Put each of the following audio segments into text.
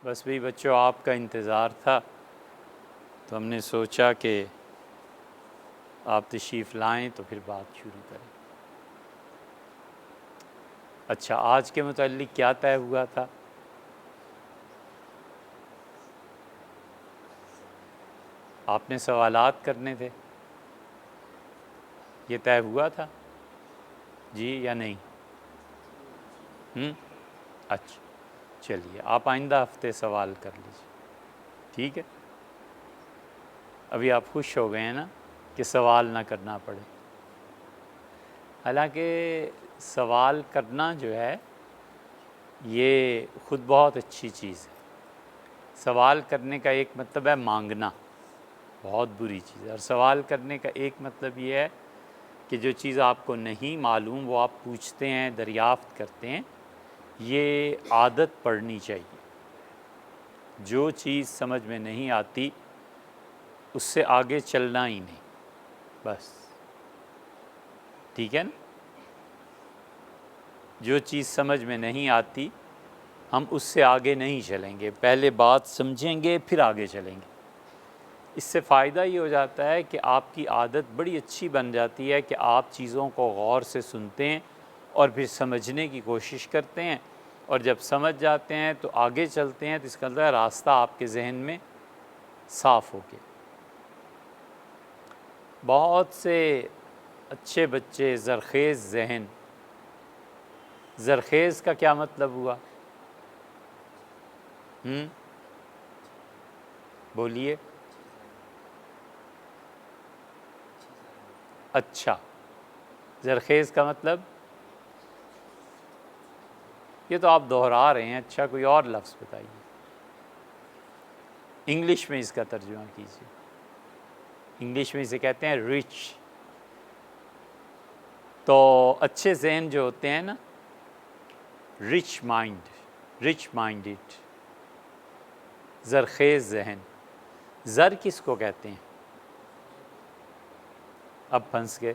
بس بھی بچوں آپ کا انتظار تھا تو ہم نے سوچا کہ آپ تشریف لائیں تو پھر بات شروع کریں۔ اچھا، آج کے متعلق کیا طے ہوا تھا؟ آپ نے سوالات کرنے تھے، یہ طے ہوا تھا جی یا نہیں؟ اچھا چلیے، آپ آئندہ ہفتے سوال کر لیجیے، ٹھیک ہے؟ ابھی آپ خوش ہو گئے ہیں نا کہ سوال نہ کرنا پڑے۔ حالانکہ سوال کرنا جو ہے یہ خود بہت اچھی چیز ہے۔ سوال کرنے کا ایک مطلب ہے مانگنا، بہت بری چیز ہے، اور سوال کرنے کا ایک مطلب یہ ہے کہ جو چیز آپ کو نہیں معلوم وہ آپ پوچھتے ہیں، دریافت کرتے ہیں۔ یہ عادت پڑنی چاہیے۔ جو چیز سمجھ میں نہیں آتی اس سے آگے چلنا ہی نہیں، بس، ٹھیک ہے نا؟ جو چیز سمجھ میں نہیں آتی ہم اس سے آگے نہیں چلیں گے، پہلے بات سمجھیں گے پھر آگے چلیں گے۔ اس سے فائدہ یہ ہو جاتا ہے کہ آپ کی عادت بڑی اچھی بن جاتی ہے کہ آپ چیزوں کو غور سے سنتے ہیں اور پھر سمجھنے کی کوشش کرتے ہیں، اور جب سمجھ جاتے ہیں تو آگے چلتے ہیں، تو اس کا مطلب راستہ آپ کے ذہن میں صاف ہو گیا۔ بہت سے اچھے بچے، زرخیز ذہن۔ زرخیز کا کیا مطلب ہوا؟ بولیے۔ اچھا، زرخیز کا مطلب؟ یہ تو آپ دہرا رہے ہیں، اچھا کوئی اور لفظ بتائیے، انگلش میں اس کا ترجمہ کیجیے۔ انگلش میں اسے کہتے ہیں رچ۔ تو اچھے ذہن جو ہوتے ہیں نا، رچ مائنڈ، رچ مائنڈڈ، زرخیز ذہن۔ زر کس کو کہتے ہیں؟ اب پھنس گئے۔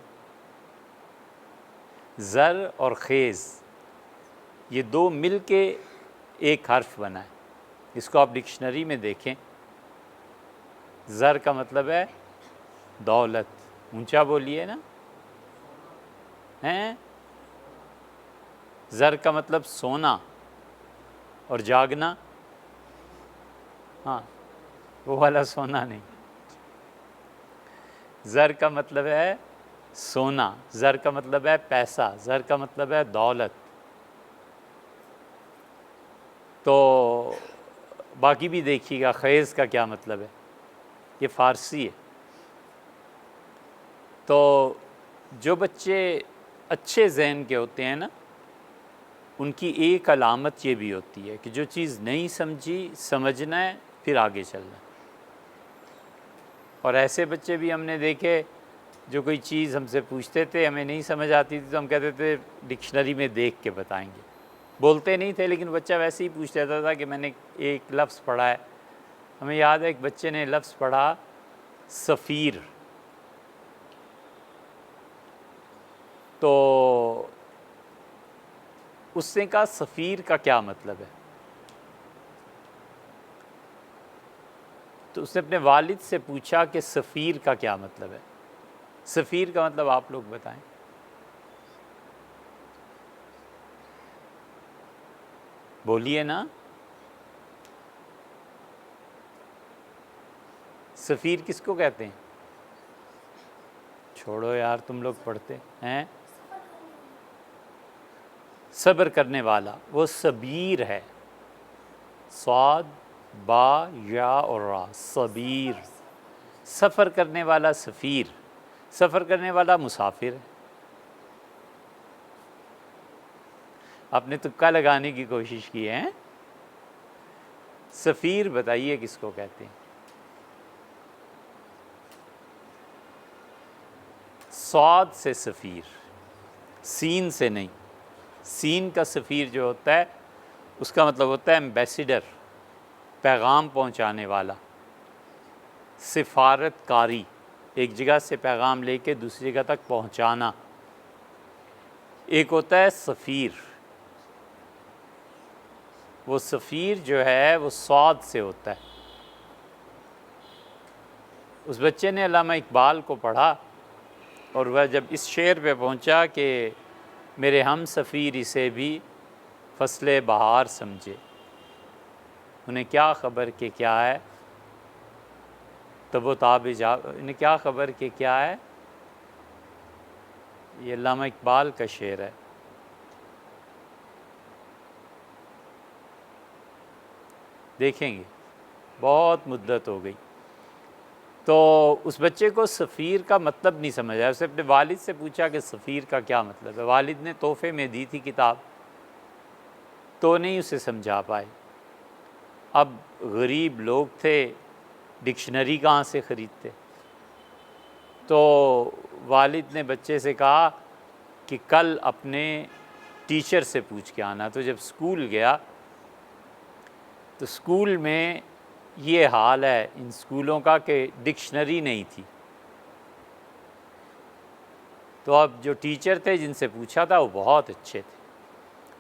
زر اور خیز یہ دو مل کے ایک حرف بنا ہے، اس کو آپ ڈکشنری میں دیکھیں۔ زر کا مطلب ہے دولت، اونچا بولیے نا، ہیں؟ زر کا مطلب سونا اور جاگنا، ہاں وہ والا سونا نہیں، زر کا مطلب ہے سونا، زر کا مطلب ہے پیسہ، زر کا مطلب ہے دولت۔ تو باقی بھی دیکھیے گا خیز کا کیا مطلب ہے، یہ فارسی ہے۔ تو جو بچے اچھے ذہن کے ہوتے ہیں نا، ان کی ایک علامت یہ بھی ہوتی ہے کہ جو چیز نہیں سمجھی سمجھنا ہے پھر آگے چلنا ہے۔ اور ایسے بچے بھی ہم نے دیکھے جو کوئی چیز ہم سے پوچھتے تھے، ہمیں نہیں سمجھ آتی تھی تو ہم کہتے تھے ڈکشنری میں دیکھ کے بتائیں گے۔ بولتے نہیں تھے لیکن بچہ ویسے ہی پوچھ لیتا تھا کہ میں نے ایک لفظ پڑھا ہے۔ ہمیں یاد ہے ایک بچے نے لفظ پڑھا سفیر، تو اس نے کہا سفیر کا کیا مطلب ہے؟ تو اس نے اپنے والد سے پوچھا کہ سفیر کا کیا مطلب ہے؟ سفیر کا مطلب آپ لوگ بتائیں۔ بولیے نا، سفیر کس کو کہتے ہیں؟ چھوڑو یار، تم لوگ پڑھتے ہیں۔ صبر کرنے والا، وہ صبیر ہے، صاد با یا اور را، صبیر۔ سفر کرنے والا سفیر، سفر کرنے والا مسافر ہے۔ آپ نے تکا لگانے کی کوشش کی ہے۔ سفیر بتائیے کس کو کہتے ہیں؟ صاد سے سفیر، سین سے نہیں۔ سین کا سفیر جو ہوتا ہے اس کا مطلب ہوتا ہے ایمبیسیڈر، پیغام پہنچانے والا، سفارت کاری، ایک جگہ سے پیغام لے کے دوسری جگہ تک پہنچانا۔ ایک ہوتا ہے سفیر، وہ سفیر جو ہے وہ صاد سے ہوتا ہے۔ اس بچے نے علامہ اقبال کو پڑھا اور وہ جب اس شعر پہ پہنچا کہ میرے ہم سفیر اسے بھی فصل بہار سمجھے، انہیں کیا خبر کہ کیا ہے تب و تاب جا، انہیں کیا خبر کہ کیا ہے، یہ علامہ اقبال کا شعر ہے۔ دیکھیں گے بہت مدت ہو گئی، تو اس بچے کو سفیر کا مطلب نہیں سمجھ آیا، اسے اپنے والد سے پوچھا کہ سفیر کا کیا مطلب ہے، والد نے تحفے میں دی تھی کتاب تو نہیں اسے سمجھا پائے۔ اب غریب لوگ تھے، ڈکشنری کہاں سے خریدتے، تو والد نے بچے سے کہا کہ کل اپنے ٹیچر سے پوچھ کے آنا۔ تو جب اسکول گیا تو اسکول میں یہ حال ہے ان اسکولوں کا کہ ڈکشنری نہیں تھی، تو اب جو ٹیچر تھے جن سے پوچھا تھا وہ بہت اچھے تھے،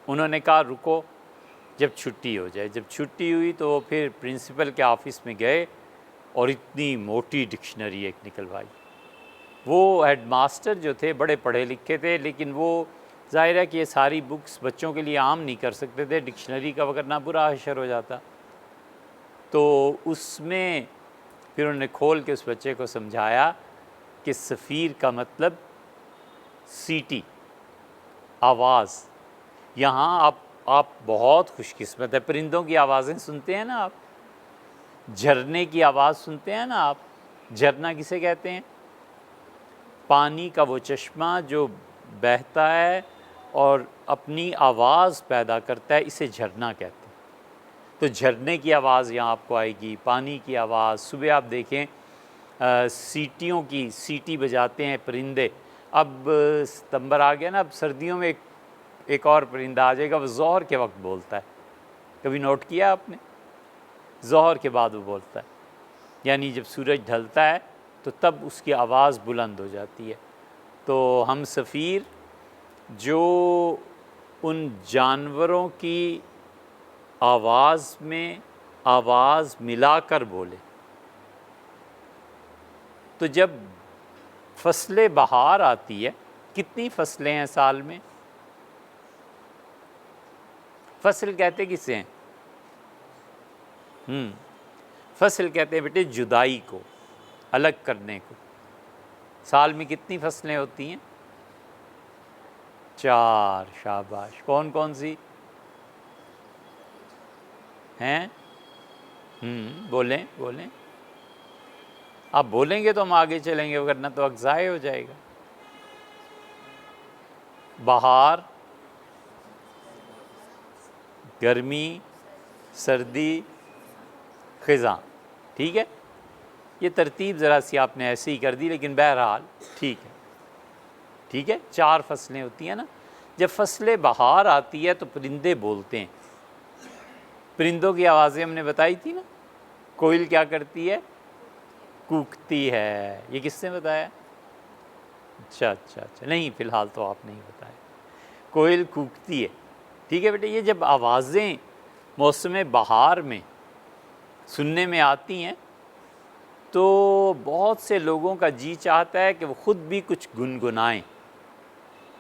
انہوں نے کہا رکو جب چھٹی ہو جائے۔ جب چھٹی ہوئی تو وہ پھر پرنسپل کے آفس میں گئے اور اتنی موٹی ڈکشنری ایک نکلوائی۔ وہ ہیڈ ماسٹر جو تھے بڑے پڑھے لکھے تھے، لیکن وہ ظاہر ہے کہ یہ ساری بکس بچوں کے لیے عام نہیں کر سکتے تھے، ڈکشنری کا وغیرہ برا حشر ہو جاتا، تو اس میں پھر انہوں نے کھول کے اس بچے کو سمجھایا کہ سفیر کا مطلب سیٹی، آواز۔ یہاں آپ بہت خوش قسمت ہے، پرندوں کی آوازیں سنتے ہیں نا آپ، جھرنے کی آواز سنتے ہیں نا آپ، جھرنا کسے کہتے ہیں؟ پانی کا وہ چشمہ جو بہتا ہے اور اپنی آواز پیدا کرتا ہے، اسے جھرنا کہتے ہیں۔ تو جھرنے کی آواز یہاں آپ کو آئے گی، پانی کی آواز۔ صبح آپ دیکھیں سیٹیوں کی سیٹی بجاتے ہیں پرندے۔ اب ستمبر آ گیا نا، اب سردیوں میں ایک اور پرندہ آ جائے گا، وہ ظہر کے وقت بولتا ہے، کبھی نوٹ کیا آپ نے؟ ظہر کے بعد وہ بولتا ہے، یعنی جب سورج ڈھلتا ہے تو تب اس کی آواز بلند ہو جاتی ہے۔ تو ہم سفیر جو ان جانوروں کی آواز میں آواز ملا کر بولے، تو جب فصل بہار آتی ہے، کتنی فصلیں ہیں سال میں؟ فصل کہتے کسے ہیں؟ فصل کہتے ہیں بیٹے جدائی کو، الگ کرنے کو۔ سال میں کتنی فصلیں ہوتی ہیں؟ 4۔ شاباش، کون کون سی ہیں؟ بولیں بولیں، آپ بولیں گے تو ہم آگے چلیں گے، ورنہ تو وقت ضائع ہو جائے گا۔ بہار، گرمی، سردی، خزاں، ٹھیک ہے؟ یہ ترتیب ذرا سی آپ نے ایسے ہی کر دی، لیکن بہرحال ٹھیک ہے، ٹھیک ہے۔ 4 فصلیں ہوتی ہیں نا۔ جب فصل بہار آتی ہے تو پرندے بولتے ہیں۔ پرندوں کی آوازیں ہم نے بتائی تھی نا، کوئل کیا کرتی ہے؟ کوکتی ہے۔ یہ کس نے بتایا؟ اچھا، نہیں فی الحال تو آپ نہیں بتایا، کوئل کوکتی ہے، ٹھیک ہے بیٹے۔ یہ جب آوازیں موسم بہار میں سننے میں آتی ہیں تو بہت سے لوگوں کا جی چاہتا ہے کہ وہ خود بھی کچھ گنگنائیں۔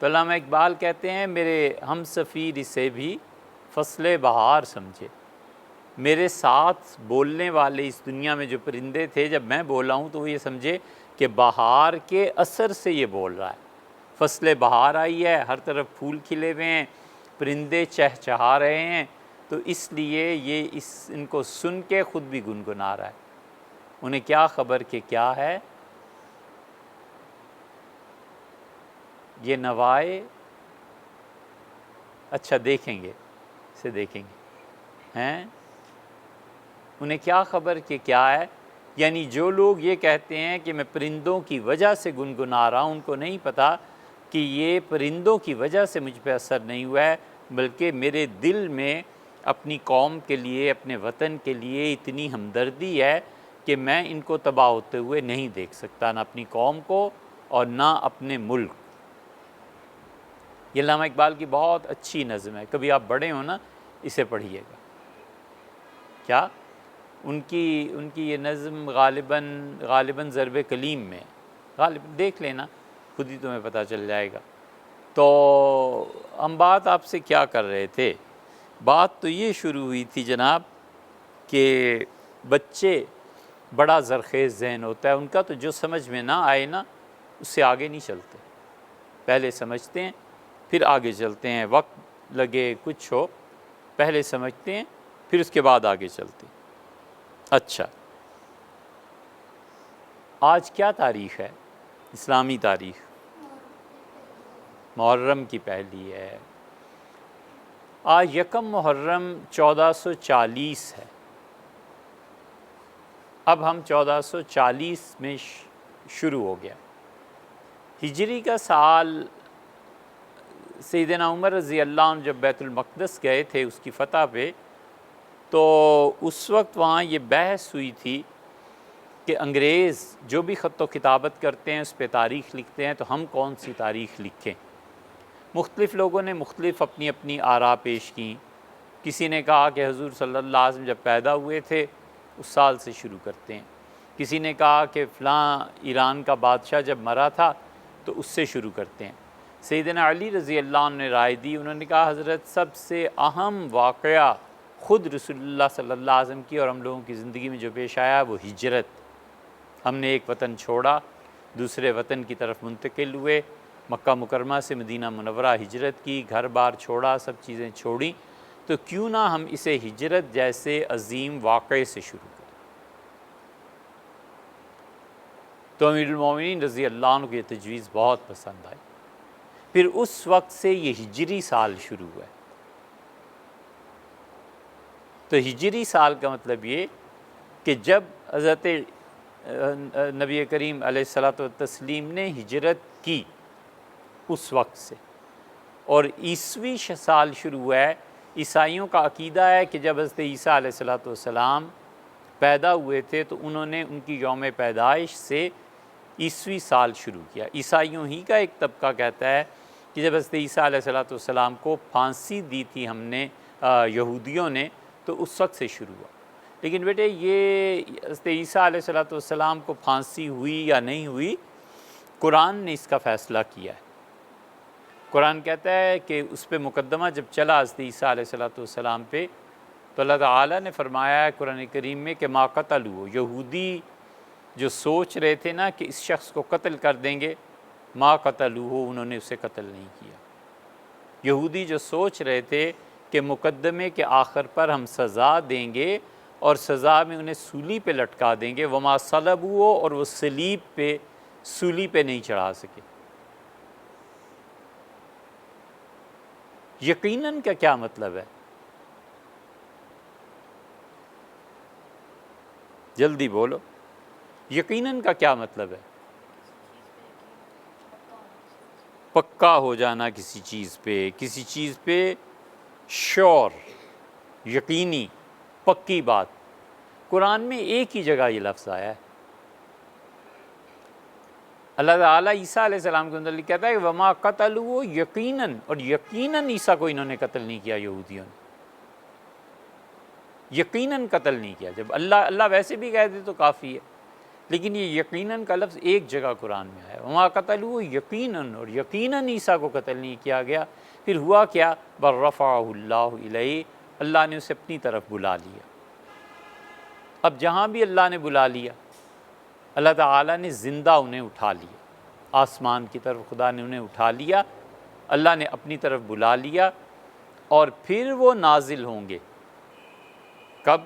تو علامہ اقبال کہتے ہیں میرے ہم سفیر اسے بھی فصل بہار سمجھے، میرے ساتھ بولنے والے اس دنیا میں جو پرندے تھے، جب میں بولا ہوں تو وہ یہ سمجھے کہ بہار کے اثر سے یہ بول رہا ہے۔ فصل بہار آئی ہے، ہر طرف پھول کھلے ہوئے ہیں، پرندے چہچہا رہے ہیں، تو اس لیے یہ ان کو سن کے خود بھی گنگنا رہا ہے۔ انہیں کیا خبر کہ کیا ہے یہ نوائے، اچھا دیکھیں گے، اسے دیکھیں گے ہیں، انہیں کیا خبر کہ کیا ہے، یعنی جو لوگ یہ کہتے ہیں کہ میں پرندوں کی وجہ سے گنگنا رہا ہوں، ان کو نہیں پتہ کہ یہ پرندوں کی وجہ سے مجھ پہ اثر نہیں ہوا ہے، بلکہ میرے دل میں اپنی قوم کے لیے، اپنے وطن کے لیے اتنی ہمدردی ہے کہ میں ان کو تباہ ہوتے ہوئے نہیں دیکھ سکتا، نہ اپنی قوم کو اور نہ اپنے ملک۔ یہ علامہ اقبال کی بہت اچھی نظم ہے، کبھی آپ بڑے ہوں نا اسے پڑھیے گا۔ کیا ان کی یہ نظم غالباً ضرب کلیم میں، غالباً دیکھ لینا خود ہی تمہیں پتہ چل جائے گا۔ تو ہم بات آپ سے کیا کر رہے تھے؟ بات تو یہ شروع ہوئی تھی جناب کہ بچے بڑا زرخیز ذہن ہوتا ہے ان کا، تو جو سمجھ میں نہ آئے نا اس سے آگے نہیں چلتے، پہلے سمجھتے ہیں پھر آگے چلتے ہیں، وقت لگے کچھ ہو پہلے سمجھتے ہیں پھر اس کے بعد آگے چلتے ہیں۔ اچھا، آج کیا تاریخ ہے؟ اسلامی تاریخ محرم کی پہلی ہے۔ آج یکم محرم 1440 ہے۔ اب ہم 1440 میں شروع ہو گیا۔ ہجری کا سال سیدنا عمر رضی اللہ عنہ جب بیت المقدس گئے تھے اس کی فتح پہ، تو اس وقت وہاں یہ بحث ہوئی تھی کہ انگریز جو بھی خط و کتابت کرتے ہیں اس پہ تاریخ لکھتے ہیں، تو ہم کون سی تاریخ لکھیں؟ مختلف لوگوں نے مختلف اپنی اپنی آراء پیش کیں۔ کسی نے کہا کہ حضور صلی اللہ علیہ وسلم جب پیدا ہوئے تھے اس سال سے شروع کرتے ہیں، کسی نے کہا کہ فلاں ایران کا بادشاہ جب مرا تھا تو اس سے شروع کرتے ہیں۔ سیدنا علی رضی اللہ عنہ نے رائے دی، انہوں نے کہا حضرت سب سے اہم واقعہ خود رسول اللہ صلی اللہ علیہ وسلم کی اور ہم لوگوں کی زندگی میں جو پیش آیا وہ ہجرت۔ ہم نے ایک وطن چھوڑا، دوسرے وطن کی طرف منتقل ہوئے، مکہ مکرمہ سے مدینہ منورہ ہجرت کی، گھر بار چھوڑا، سب چیزیں چھوڑیں، تو کیوں نہ ہم اسے ہجرت جیسے عظیم واقعے سے شروع کریں۔ تو امیر المومنین رضی اللہ عنہ کو یہ تجویز بہت پسند آئی۔ پھر اس وقت سے یہ ہجری سال شروع ہوا ہے۔ تو ہجری سال کا مطلب یہ کہ جب حضرت نبی کریم علیہ الصلاۃ والتسلیم نے ہجرت کی اس وقت سے، اور عیسوی سال شروع ہوا ہے۔ عیسائیوں کا عقیدہ ہے کہ جب حضرت عیسیٰ علیہ الصلاۃ والسلام پیدا ہوئے تھے تو انہوں نے ان کی یوم پیدائش سے عیسوی سال شروع کیا۔ عیسائیوں ہی کا ایک طبقہ کہتا ہے کہ جب حضرت عیسیٰ علیہ الصلاۃ والسلام کو پھانسی دی تھی ہم نے یہودیوں نے، تو اس وقت سے شروع ہوا۔ لیکن بیٹے یہ حضرت عیسیٰ علیہ الصلاۃ والسلام کو پھانسی ہوئی یا نہیں ہوئی، قرآن نے اس کا فیصلہ کیا ہے۔ قرآن کہتا ہے کہ اس پہ مقدمہ جب چلا حضرت عیسیٰ علیہ الصلاۃ والسلام پہ، تو اللہ تعالیٰ نے فرمایا ہے قرآن کریم میں کہ ما قتلوا، یہودی جو سوچ رہے تھے نا کہ اس شخص کو قتل کر دیں گے، ما قتلوہ، انہوں نے اسے قتل نہیں کیا۔ یہودی جو سوچ رہے تھے کہ مقدمے کے آخر پر ہم سزا دیں گے اور سزا میں انہیں سولی پہ لٹکا دیں گے، وما صلبوہ، اور وہ سولی پہ نہیں چڑھا سکے۔ یقیناً کا کیا مطلب ہے؟ جلدی بولو، یقیناً کا کیا مطلب ہے؟ پکا ہو جانا کسی چیز پہ شور، یقینی، پکی بات۔ قرآن میں ایک ہی جگہ یہ لفظ آیا ہے۔ اللہ تعالیٰ عیسیٰ علیہ السلام کے اندر کہتا ہے کہ وما قتلوا، یقیناً، اور یقیناً عیسیٰ کو انہوں نے قتل نہیں کیا، یہودیوں نے یقیناً قتل نہیں کیا۔ جب اللہ ویسے بھی کہہ دے تو کافی ہے، لیکن یہ یقیناً کا لفظ ایک جگہ قرآن میں آیا، وما قتلوا یقیناً، اور یقیناً عیسیٰ کو قتل نہیں کیا گیا۔ پھر ہوا کیا؟ بل رفعہ اللہ الیہ، اللہ نے اسے اپنی طرف بلا لیا۔ اب جہاں بھی اللہ نے بلا لیا، اللہ تعالیٰ نے زندہ انہیں اٹھا لیا، آسمان کی طرف خدا نے انہیں اٹھا لیا، اللہ نے اپنی طرف بلا لیا، اور پھر وہ نازل ہوں گے کب؟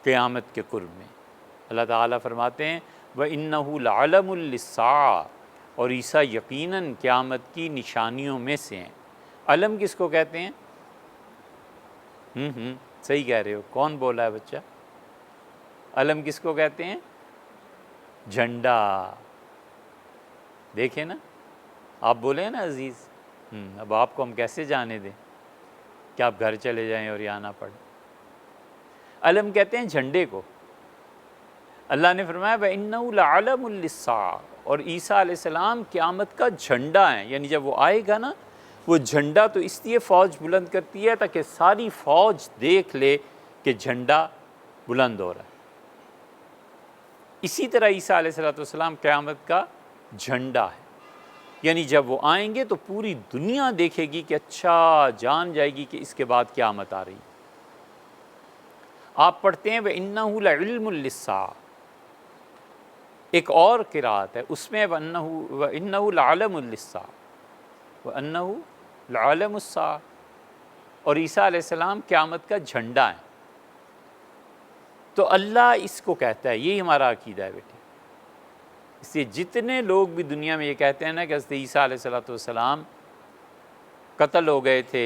قیامت کے قرب میں۔ اللہ تعالیٰ فرماتے ہیں وَإِنَّهُ لَعَلَمٌ لِلسَّاعَةِ، اور عیسیٰ یقیناً قیامت کی نشانیوں میں سے ہیں۔ علم کس کو کہتے ہیں؟ صحیح کہہ رہے ہو، کون بولا ہے بچہ؟ علم کس کو کہتے ہیں؟ جھنڈا۔ دیکھیں نا، آپ بولے نا عزیز، اب آپ کو ہم کیسے جانے دیں کہ آپ گھر چلے جائیں اور یہاں نہ پڑھیں؟ علم کہتے ہیں جھنڈے کو۔ اللہ نے فرمایا وَإِنَّهُ لَعَلَمٌ لِلسَّاعَةِ، اور عیسیٰ علیہ السلام قیامت کا جھنڈا ہیں، یعنی جب وہ آئے گا نا، وہ جھنڈا تو اس لیے فوج بلند کرتی ہے تاکہ ساری فوج دیکھ لے کہ جھنڈا بلند ہو رہا ہے۔ اسی طرح عیسیٰ علیہ السلام قیامت کا جھنڈا ہے، یعنی جب وہ آئیں گے تو پوری دنیا دیکھے گی کہ اچھا جان جائے گی کہ اس کے بعد قیامت آ رہی۔ آپ پڑھتے ہیں وَإِنَّهُ لَعِلْمٌ لِلسَّاعَةِ، ایک اور قرأت ہے اس میں وَإِنَّهُ لَعَلَمٌ لِلسَّاعَةِ وَأَنَّهُ لَعَلَمُ السَّاعَةِ، اور عیسیٰ علیہ السلام قیامت کا جھنڈا ہے۔ تو اللہ اس کو کہتا ہے، یہی ہمارا عقیدہ ہے بیٹے۔ اس لیے جتنے لوگ بھی دنیا میں یہ کہتے ہیں نا کہ حضرت عیسیٰ علیہ السلام قتل ہو گئے تھے،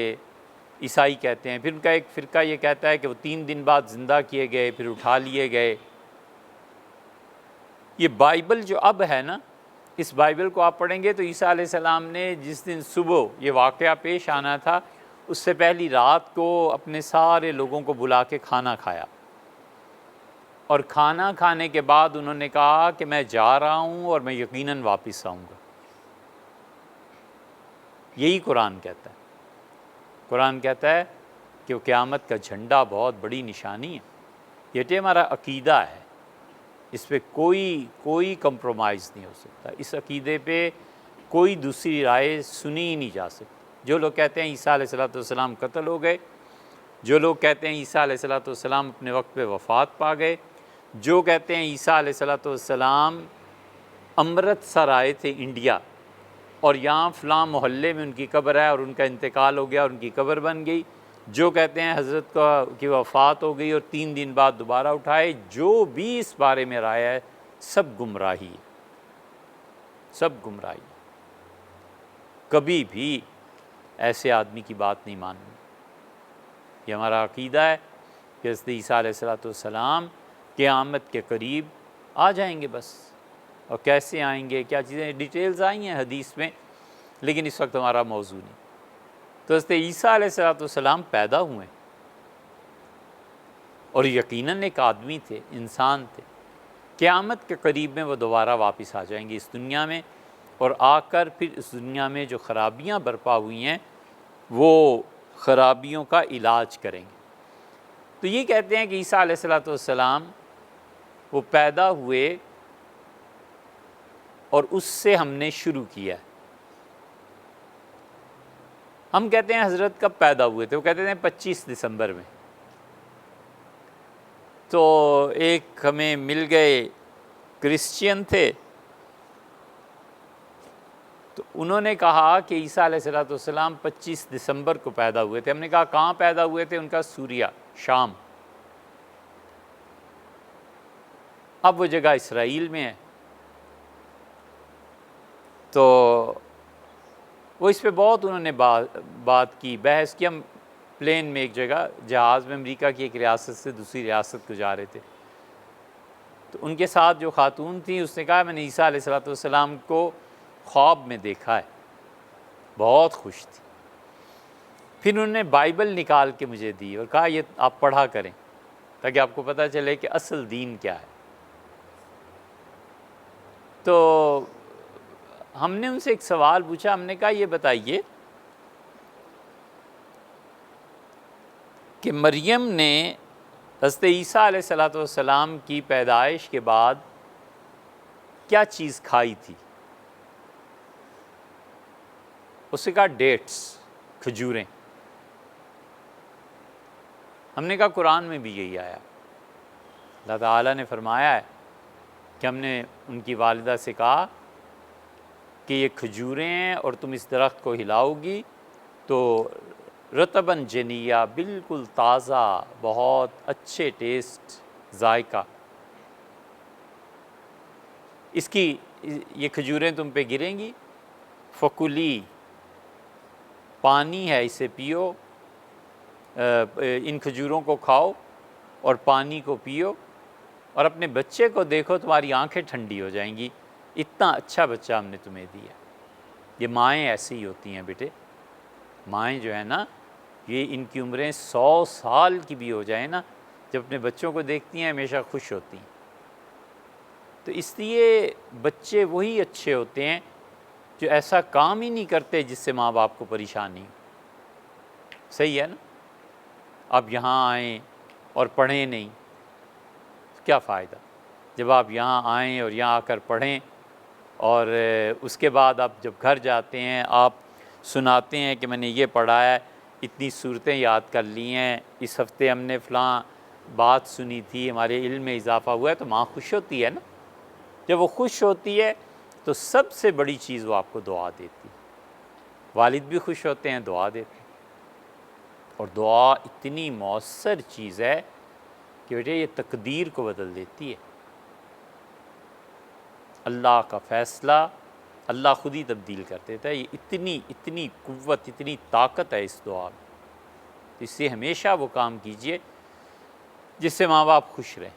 عیسائی کہتے ہیں، پھر ان کا ایک فرقہ یہ کہتا ہے کہ وہ 3 دن بعد زندہ کیے گئے، پھر اٹھا لیے گئے۔ یہ بائبل جو اب ہے نا، اس بائبل کو آپ پڑھیں گے تو عیسیٰ علیہ السلام نے جس دن صبح یہ واقعہ پیش آنا تھا، اس سے پہلی رات کو اپنے سارے لوگوں کو بلا کے کھانا کھایا، اور کھانا کھانے کے بعد انہوں نے کہا کہ میں جا رہا ہوں اور میں یقیناً واپس آؤں گا۔ یہی قرآن کہتا ہے۔ قرآن کہتا ہے کہ وہ قیامت کا جھنڈا بہت بڑی نشانی ہے۔ یہ ہمارا عقیدہ ہے، اس پہ کوئی کمپرومائز نہیں ہو سکتا، اس عقیدے پہ کوئی دوسری رائے سنی ہی نہیں جا سکتی۔ جو لوگ کہتے ہیں عیسیٰ علیہ السلام قتل ہو گئے، جو لوگ کہتے ہیں عیسیٰ علیہ السلام اپنے وقت پہ وفات پا گئے، جو کہتے ہیں عیسیٰ علیہ السلام امرتسر آئے تھے انڈیا، اور یہاں فلاں محلے میں ان کی قبر ہے اور ان کا انتقال ہو گیا اور ان کی قبر بن گئی، جو کہتے ہیں حضرت کی وفات ہو گئی اور 3 دن بعد دوبارہ اٹھائے، جو بھی اس بارے میں رائے ہے سب گمراہی ہے، سب گمراہی ہے۔ کبھی بھی ایسے آدمی کی بات نہیں ماننی۔ یہ ہمارا عقیدہ ہے کہ حضرت عیسیٰ علیہ السلام قیامت کے قریب آ جائیں گے بس، اور کیسے آئیں گے، کیا چیزیں، ڈیٹیلز آئی ہیں حدیث میں، لیکن اس وقت ہمارا موضوع نہیں۔ تو حضرت عیسیٰ علیہ السلام پیدا ہوئے اور یقیناً ایک آدمی تھے، انسان تھے۔ قیامت کے قریب میں وہ دوبارہ واپس آ جائیں گے اس دنیا میں، اور آ کر پھر اس دنیا میں جو خرابیاں برپا ہوئی ہیں وہ خرابیوں کا علاج کریں گے۔ تو یہ کہتے ہیں کہ عیسیٰ علیہ السلام وہ پیدا ہوئے اور اس سے ہم نے شروع کیا ہے۔ ہم کہتے ہیں حضرت کب پیدا ہوئے تھے، وہ کہتے ہیں 25 دسمبر میں۔ تو ایک ہمیں مل گئے کرسچین تھے، تو انہوں نے کہا کہ عیسیٰ علیہ السلام 25 دسمبر کو پیدا ہوئے تھے۔ ہم نے کہا کہاں پیدا ہوئے تھے؟ ان کا سوریہ، شام۔ اب وہ جگہ اسرائیل میں ہے۔ تو وہ اس پہ بہت انہوں نے بات کی، بحث کی۔ ہم پلین میں ایک جگہ جہاز میں امریکہ کی ایک ریاست سے دوسری ریاست کو جا رہے تھے، تو ان کے ساتھ جو خاتون تھیں اس نے کہا میں نے عیسیٰ علیہ السلام کو خواب میں دیکھا ہے، بہت خوش تھی۔ پھر انہوں نے بائبل نکال کے مجھے دی اور کہا یہ آپ پڑھا کریں تاکہ آپ کو پتہ چلے کہ اصل دین کیا ہے۔ تو ہم نے ان سے ایک سوال پوچھا، ہم نے کہا یہ بتائیے کہ مریم نے حضرت عیسیٰ علیہ السلام کی پیدائش کے بعد کیا چیز کھائی تھی؟ اس نے کہا ڈیٹس، کھجوریں۔ ہم نے کہا قرآن میں بھی یہی آیا، اللہ تعالیٰ نے فرمایا ہے کہ ہم نے ان کی والدہ سے کہا کہ یہ کھجوریں ہیں اور تم اس درخت کو ہلاؤ گی تو رطباً جنیہ، بالکل تازہ، بہت اچھے ٹیسٹ، ذائقہ، اس کی یہ کھجوریں تم پہ گریں گی، فکلی، پانی ہے اسے پیو، ان کھجوروں کو کھاؤ اور پانی کو پیو، اور اپنے بچے کو دیکھو تمہاری آنکھیں ٹھنڈی ہو جائیں گی، اتنا اچھا بچہ ہم نے تمہیں دیا۔ یہ مائیں ایسی ہی ہوتی ہیں بیٹے، مائیں جو ہیں نا، یہ ان کی عمریں 100 سال کی بھی ہو جائیں نا، جب اپنے بچوں کو دیکھتی ہیں ہمیشہ خوش ہوتی ہیں۔ تو اس لیے بچے وہی اچھے ہوتے ہیں جو ایسا کام ہی نہیں کرتے جس سے ماں باپ کو پریشانی ہو۔ صحیح ہے نا؟ آپ یہاں آئیں اور پڑھیں نہیں، کیا فائدہ؟ جب آپ یہاں آئیں اور یہاں آ کر پڑھیں اور اس کے بعد آپ جب گھر جاتے ہیں آپ سناتے ہیں کہ میں نے یہ پڑھا ہے، اتنی صورتیں یاد کر لی ہیں، اس ہفتے ہم نے فلاں بات سنی تھی، ہمارے علم میں اضافہ ہوا ہے، تو ماں خوش ہوتی ہے نا۔ جب وہ خوش ہوتی ہے تو سب سے بڑی چیز وہ آپ کو دعا دیتی ہے۔ والد بھی خوش ہوتے ہیں، دعا دیتے ہیں، اور دعا اتنی مؤثر چیز ہے کہ بیٹے یہ تقدیر کو بدل دیتی ہے۔ اللہ کا فیصلہ اللہ خود ہی تبدیل کر دیتا ہے۔ یہ اتنی قوت، اتنی طاقت ہے اس دعا میں، اس سے ہمیشہ وہ کام کیجئے جس سے ماں باپ خوش رہیں۔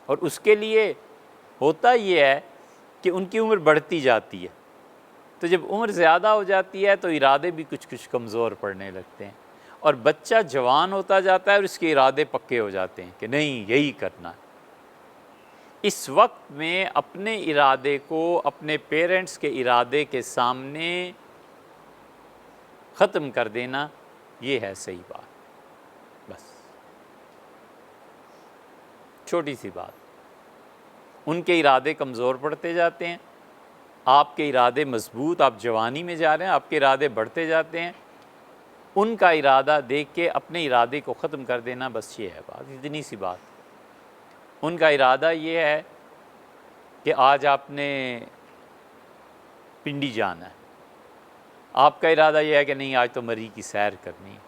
اور اس کے لیے ہوتا یہ ہے کہ ان کی عمر بڑھتی جاتی ہے، تو جب عمر زیادہ ہو جاتی ہے تو ارادے بھی کچھ کمزور پڑنے لگتے ہیں، اور بچہ جوان ہوتا جاتا ہے اور اس کے ارادے پکے ہو جاتے ہیں کہ نہیں یہی کرنا ہے۔ اس وقت میں اپنے ارادے کو اپنے پیرنٹس کے ارادے کے سامنے ختم کر دینا، یہ ہے صحیح بات۔ بس چھوٹی سی بات، ان کے ارادے کمزور پڑتے جاتے ہیں، آپ کے ارادے مضبوط، آپ جوانی میں جا رہے ہیں، آپ کے ارادے بڑھتے جاتے ہیں، ان کا ارادہ دیکھ کے اپنے ارادے کو ختم کر دینا، بس یہ ہے بات، اتنی سی بات۔ ان کا ارادہ یہ ہے کہ آج آپ نے پنڈی جانا ہے، آپ کا ارادہ یہ ہے کہ نہیں آج تو مری کی سیر کرنی ہے۔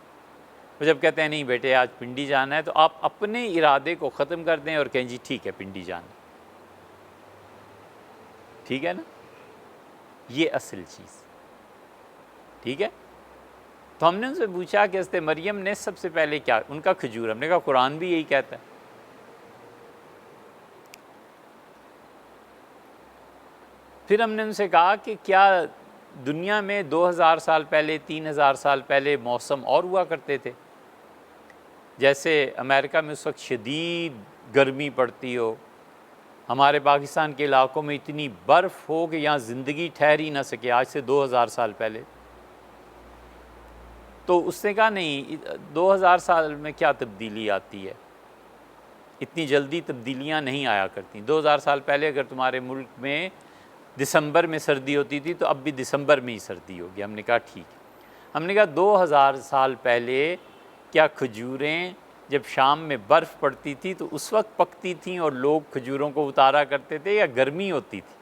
وہ جب کہتے ہیں نہیں بیٹے آج پنڈی جانا ہے، تو آپ اپنے ارادے کو ختم کر دیں اور کہیں جی ٹھیک ہے پنڈی جانا، ٹھیک ہے نا؟ یہ اصل چیز، ٹھیک ہے؟ تو ہم نے ان سے پوچھا کہ حضرت مریم نے سب سے پہلے کیا، ان کا کھجور، ہم نے کہا قرآن بھی یہی کہتا ہے۔ پھر ہم نے ان سے کہا کہ کیا دنیا میں 2000 سال پہلے 3000 سال پہلے موسم اور ہوا کرتے تھے؟ جیسے امریکہ میں اس وقت شدید گرمی پڑتی ہو، ہمارے پاکستان کے علاقوں میں اتنی برف ہو کہ یہاں زندگی ٹھہر ہی نہ سکے آج سے 2000 سال پہلے۔ تو اس نے کہا نہیں 2000 سال میں کیا تبدیلی آتی ہے، اتنی جلدی تبدیلیاں نہیں آیا کرتی۔ 2000 سال پہلے اگر تمہارے ملک میں دسمبر میں سردی ہوتی تھی تو اب بھی دسمبر میں ہی سردی ہوگی۔ ہم نے کہا ٹھیک ہے۔ ہم نے کہا 2000 سال پہلے کیا کھجوریں جب شام میں برف پڑتی تھی تو اس وقت پکتی تھیں اور لوگ کھجوروں کو اتارا کرتے تھے، یا گرمی ہوتی تھی؟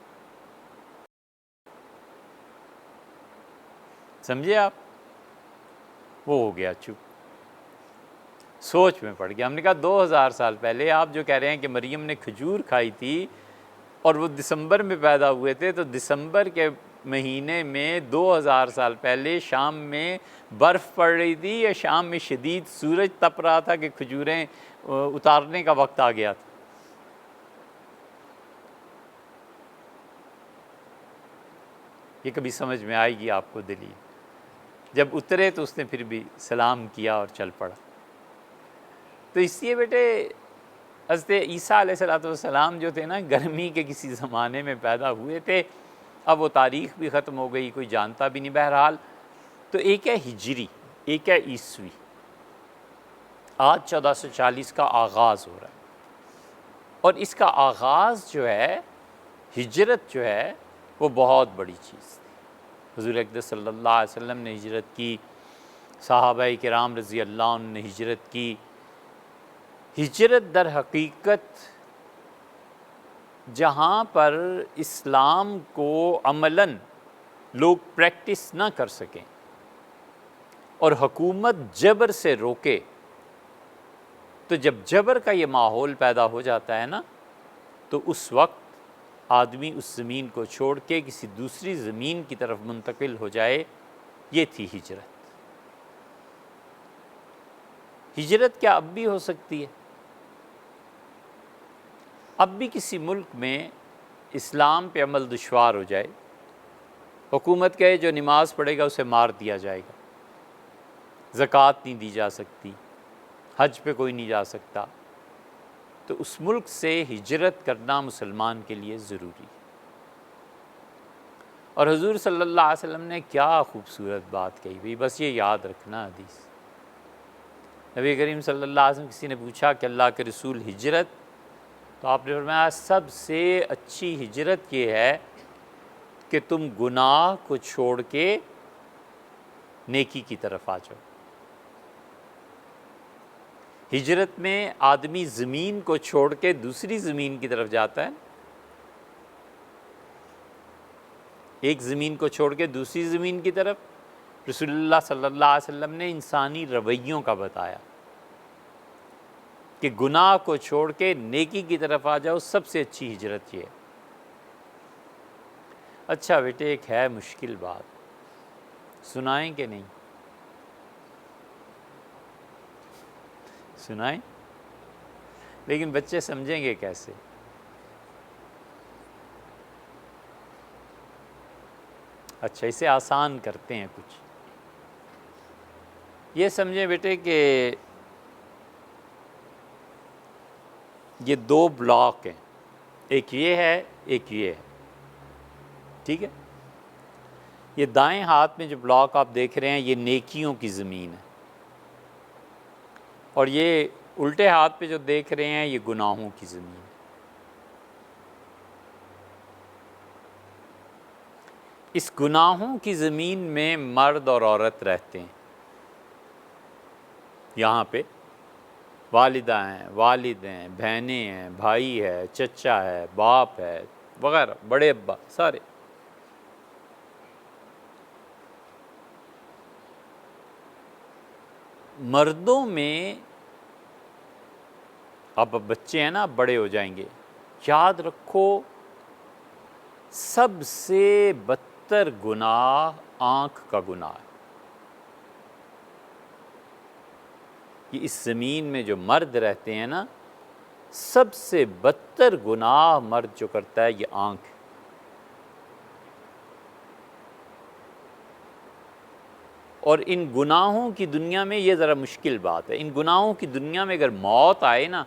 سمجھے آپ؟ وہ ہو گیا چپ، سوچ میں پڑ گیا۔ ہم نے کہا 2000 سال پہلے آپ جو کہہ رہے ہیں کہ مریم نے کھجور کھائی تھی اور وہ دسمبر میں پیدا ہوئے تھے، تو دسمبر کے مہینے میں 2000 سال پہلے شام میں برف پڑ رہی تھی، یا شام میں شدید سورج تپ رہا تھا کہ کھجوریں اتارنے کا وقت آ گیا تھا؟ یہ کبھی سمجھ میں آئے گی آپ کو دلیل؟ جب اترے تو اس نے پھر بھی سلام کیا اور چل پڑا۔ تو اس لیے بیٹے حضرت عیسیٰ علیہ السلام جو تھے نا، گرمی کے کسی زمانے میں پیدا ہوئے تھے، اب وہ تاریخ بھی ختم ہو گئی، کوئی جانتا بھی نہیں۔ بہرحال تو ایک ہے ہجری، ایک ہے عیسوی۔ آج 1440 کا آغاز ہو رہا ہے، اور اس کا آغاز جو ہے، ہجرت جو ہے، وہ بہت بڑی چیز تھی۔ حضور اقدس صلی اللہ علیہ وسلم نے ہجرت کی، صحابہ کرام رضی اللہ عنہ نے ہجرت کی۔ ہجرت در حقیقت جہاں پر اسلام کو عملاً لوگ پریکٹس نہ کر سکیں اور حکومت جبر سے روکے، تو جب جبر کا یہ ماحول پیدا ہو جاتا ہے نا، تو اس وقت آدمی اس زمین کو چھوڑ کے کسی دوسری زمین کی طرف منتقل ہو جائے، یہ تھی ہجرت۔ ہجرت کیا اب بھی ہو سکتی ہے؟ اب بھی کسی ملک میں اسلام پہ عمل دشوار ہو جائے، حکومت کہے جو نماز پڑھے گا اسے مار دیا جائے گا، زکوٰۃ نہیں دی جا سکتی، حج پہ کوئی نہیں جا سکتا، تو اس ملک سے ہجرت کرنا مسلمان کے لیے ضروری ہے۔ اور حضور صلی اللہ علیہ وسلم نے کیا خوبصورت بات کہی، بھئی بس یہ یاد رکھنا حدیث، نبی کریم صلی اللہ علیہ وسلم کسی نے پوچھا کہ اللہ کے رسول ہجرت، تو آپ نے فرمایا سب سے اچھی ہجرت یہ ہے کہ تم گناہ کو چھوڑ کے نیکی کی طرف آ جاؤ۔ ہجرت میں آدمی زمین کو چھوڑ کے دوسری زمین کی طرف جاتا ہے، ایک زمین کو چھوڑ کے دوسری زمین کی طرف۔ رسول اللہ صلی اللہ علیہ وسلم نے انسانی رویوں کا بتایا کہ گناہ کو چھوڑ کے نیکی کی طرف آ جاؤ، سب سے اچھی ہجرت یہ ہے۔ اچھا بیٹے، ایک ہے مشکل بات، سنائیں کہ نہیں؟ سنائیں، لیکن بچے سمجھیں گے کیسے؟ اچھا، اسے آسان کرتے ہیں کچھ۔ یہ سمجھیں بیٹے کہ یہ دو بلاک ہیں، ایک یہ ہے ایک یہ ہے، ٹھیک ہے؟ یہ دائیں ہاتھ میں جو بلاک آپ دیکھ رہے ہیں یہ نیکیوں کی زمین ہے، اور یہ الٹے ہاتھ پہ جو دیکھ رہے ہیں یہ گناہوں کی زمین ہے۔ اس گناہوں کی زمین میں مرد اور عورت رہتے ہیں، یہاں پہ والدہ ہیں، والد ہیں، بہنیں ہیں، بھائی ہے، چچا ہے، باپ ہے وغیرہ، بڑے ابا سارے۔ مردوں میں اب بچے ہیں نا، بڑے ہو جائیں گے، یاد رکھو سب سے بدتر گناہ آنکھ کا گناہ ہے۔ کہ اس زمین میں جو مرد رہتے ہیں نا، سب سے بدتر گناہ مرد جو کرتا ہے یہ آنکھ ہے۔ اور ان گناہوں کی دنیا میں یہ ذرا مشکل بات ہے، ان گناہوں کی دنیا میں اگر موت آئے نا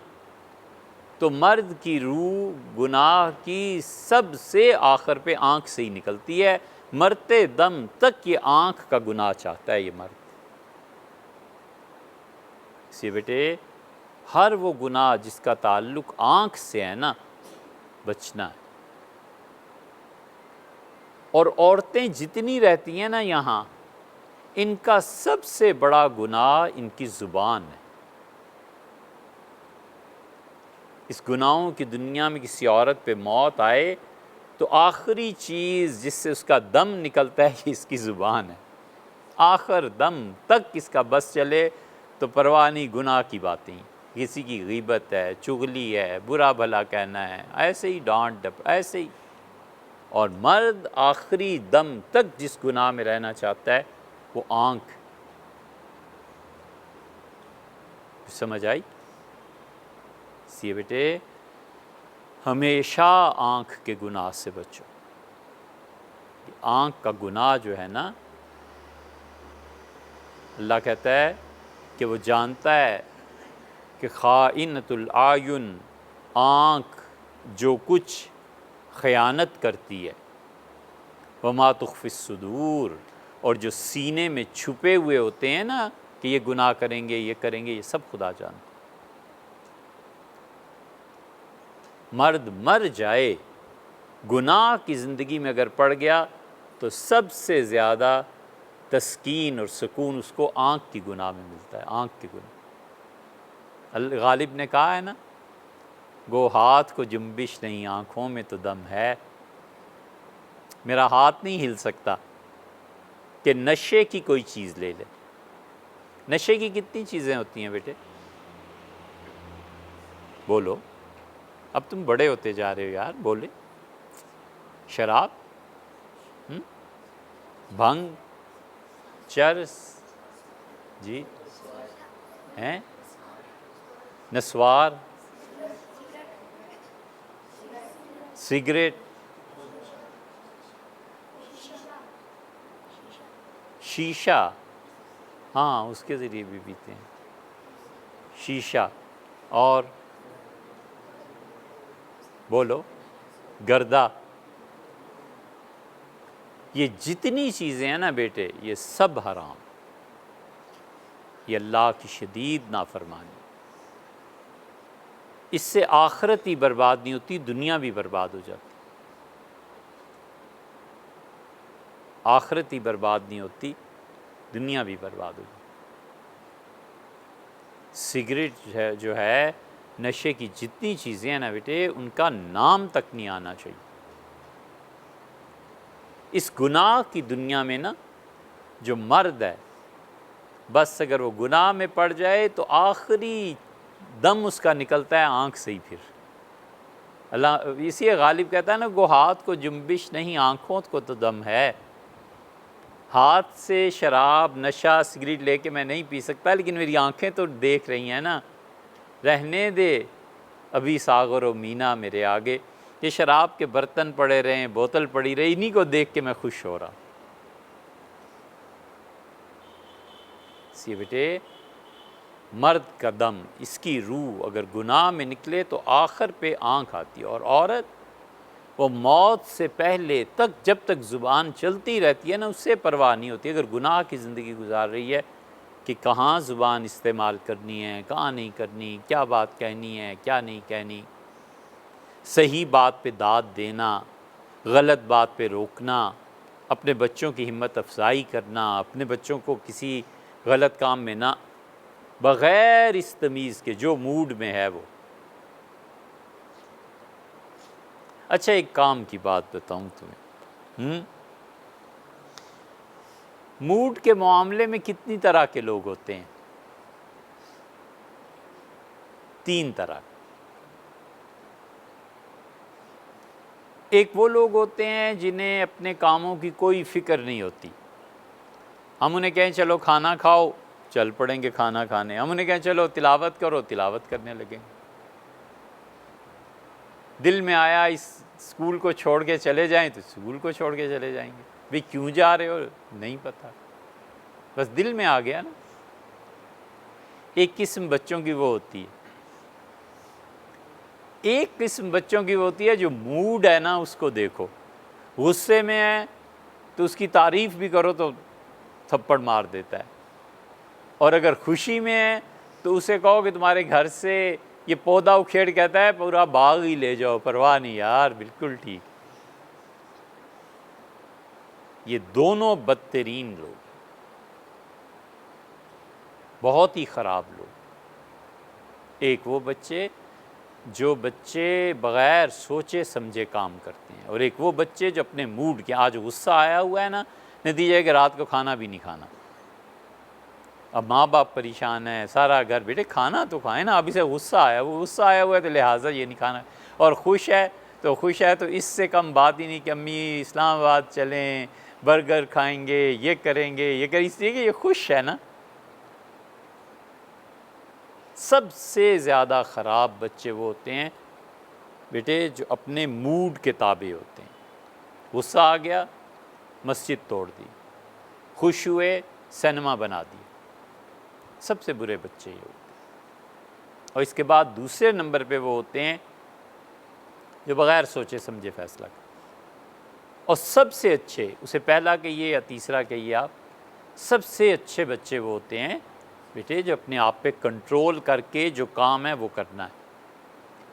تو مرد کی روح گناہ کی سب سے آخر پہ آنکھ سے ہی نکلتی ہے، مرتے دم تک یہ آنکھ کا گناہ چاہتا ہے یہ مرد۔ اس لیے بیٹے ہر وہ گناہ جس کا تعلق آنکھ سے ہے نا، بچنا ہے۔ اور عورتیں جتنی رہتی ہیں نا یہاں، ان کا سب سے بڑا گناہ ان کی زبان ہے۔ اس گناہوں کی دنیا میں کسی عورت پہ موت آئے تو آخری چیز جس سے اس کا دم نکلتا ہے یہ اس کی زبان ہے۔ آخر دم تک اس کا بس چلے تو پرواہ نہیں، گناہ کی باتیں، کسی کی غیبت ہے، چغلی ہے، برا بھلا کہنا ہے، ایسے ہی ڈانٹ ڈپٹ، ایسے ہی۔ اور مرد آخری دم تک جس گناہ میں رہنا چاہتا ہے وہ آنکھ۔ سمجھ آئی؟ اس لیے بیٹے ہمیشہ آنکھ کے گناہ سے بچو۔ آنکھ کا گناہ جو ہے نا، اللہ کہتا ہے کہ وہ جانتا ہے کہ خائنۃ الاعین، آنکھ جو کچھ خیانت کرتی ہے، وما تخفی الصدور، اور جو سینے میں چھپے ہوئے ہوتے ہیں نا کہ یہ گناہ کریں گے، یہ کریں گے، یہ سب خدا جانتا ہے۔ مرد مر جائے گناہ کی زندگی میں اگر پڑ گیا تو سب سے زیادہ تسکین اور سکون اس کو آنکھ کی گناہ میں ملتا ہے، آنکھ کی گناہ۔ غالب نے کہا ہے نا، گو ہاتھ کو جنبش نہیں، آنکھوں میں تو دم ہے۔ میرا ہاتھ نہیں ہل سکتا کہ نشے کی کوئی چیز لے لے۔ نشے کی کتنی چیزیں ہوتی ہیں بیٹے؟ بولو، اب تم بڑے ہوتے جا رہے ہو یار، بولے۔ شراب، بھنگ، چرس، جی ہیں، نسوار، سگریٹ، شیشہ، ہاں اس کے ذریعے بھی پیتے ہیں شیشہ، اور بولو گردہ۔ یہ جتنی چیزیں ہیں نا بیٹے، یہ سب حرام۔ یہ اللہ کی شدید نافرمانی۔ اس سے آخرت ہی برباد نہیں ہوتی، دنیا بھی برباد ہو جاتی۔ آخرت ہی برباد نہیں ہوتی، دنیا بھی برباد ہو جاتی۔ سگریٹ جو ہے، نشے کی جتنی چیزیں ہیں نا بیٹے، ان کا نام تک نہیں آنا چاہیے۔ اس گناہ کی دنیا میں نا جو مرد ہے، بس اگر وہ گناہ میں پڑ جائے تو آخری دم اس کا نکلتا ہے آنکھ سے ہی۔ پھر اللہ اسی غالب کہتا ہے نا، گو ہاتھ کو جنبش نہیں، آنکھوں کو تو دم ہے۔ ہاتھ سے شراب، نشہ، سگریٹ لے کے میں نہیں پی سکتا، لیکن میری آنکھیں تو دیکھ رہی ہیں نا، رہنے دے ابھی ساغر و مینا میرے آگے۔ یہ شراب کے برتن پڑے رہیں، بوتل پڑی رہی، انہی کو دیکھ کے میں خوش ہو رہا۔ اسی بیٹے مرد کا دم، اس کی روح اگر گناہ میں نکلے تو آخر پہ آنکھ آتی ہے، اور عورت وہ موت سے پہلے تک جب تک زبان چلتی رہتی ہے نا، اس سے پرواہ نہیں ہوتی۔ اگر گناہ کی زندگی گزار رہی ہے کہ کہاں زبان استعمال کرنی ہے، کہاں نہیں کرنی، کیا بات کہنی ہے، کیا نہیں کہنی، صحیح بات پہ داد دینا، غلط بات پہ روکنا، اپنے بچوں کی ہمت افزائی کرنا، اپنے بچوں کو کسی غلط کام میں نہ، بغیر اس تمیز کے جو موڈ میں ہے وہ۔ اچھا ایک کام کی بات بتاؤں تمہیں، موڈ کے معاملے میں کتنی طرح کے لوگ ہوتے ہیں؟ 3 طرح۔ ایک وہ لوگ ہوتے ہیں جنہیں اپنے کاموں کی کوئی فکر نہیں ہوتی۔ ہم انہیں کہیں چلو کھانا کھاؤ، چل پڑیں گے کھانا کھانے۔ ہم انہیں کہیں چلو تلاوت کرو، تلاوت کرنے لگیں۔ دل میں آیا اس اسکول کو چھوڑ کے چلے جائیں تو اسکول کو چھوڑ کے چلے جائیں گے۔ بھئی کیوں جا رہے ہو نہیں پتہ، بس دل میں آ گیا نا۔ ایک قسم بچوں کی وہ ہوتی ہے، ایک قسم بچوں کی وہ ہوتی ہے جو موڈ ہے نا اس کو دیکھو، غصے میں ہے تو اس کی تعریف بھی کرو تو تھپڑ مار دیتا ہے، اور اگر خوشی میں ہے تو اسے کہو کہ تمہارے گھر سے یہ پودا اکھیڑ، کہتا ہے پورا باغ ہی لے جاؤ، پرواہ نہیں یار، بالکل ٹھیک۔ یہ دونوں بدترین لوگ، بہت ہی خراب لوگ۔ ایک وہ بچے جو بغیر سوچے سمجھے کام کرتے ہیں، اور ایک وہ بچے جو اپنے موڈ کے، آج غصہ آیا ہوا ہے نا، نتیجہ ہے کہ رات کو کھانا بھی نہیں کھانا۔ اب ماں باپ پریشان ہے، سارا گھر، بیٹے کھانا تو کھائیں نا، اب اسے غصہ آیا، وہ غصہ آیا ہوا ہے تو لہٰذا یہ نہیں کھانا، اور خوش ہے تو اس سے کم بات ہی نہیں کہ امی اسلام آباد چلیں، برگر کھائیں گے، یہ کریں گے، یہ کریں، اس لیے کہ یہ خوش ہے نا۔ سب سے زیادہ خراب بچے وہ ہوتے ہیں بیٹے جو اپنے موڈ کے تابع ہوتے ہیں۔ غصہ آ گیا، مسجد توڑ دی، خوش ہوئے، سینما بنا دی۔ سب سے برے بچے یہ ہوتے ہیں۔ اور اس کے بعد دوسرے نمبر پہ وہ ہوتے ہیں جو بغیر سوچے سمجھے فیصلہ کرتے ہیں۔ اور سب سے اچھے، اسے پہلا کہیے یا تیسرا کہیے آپ، سب سے اچھے بچے وہ ہوتے ہیں بیٹے جو اپنے آپ پہ کنٹرول کر کے جو کام ہے وہ کرنا ہے۔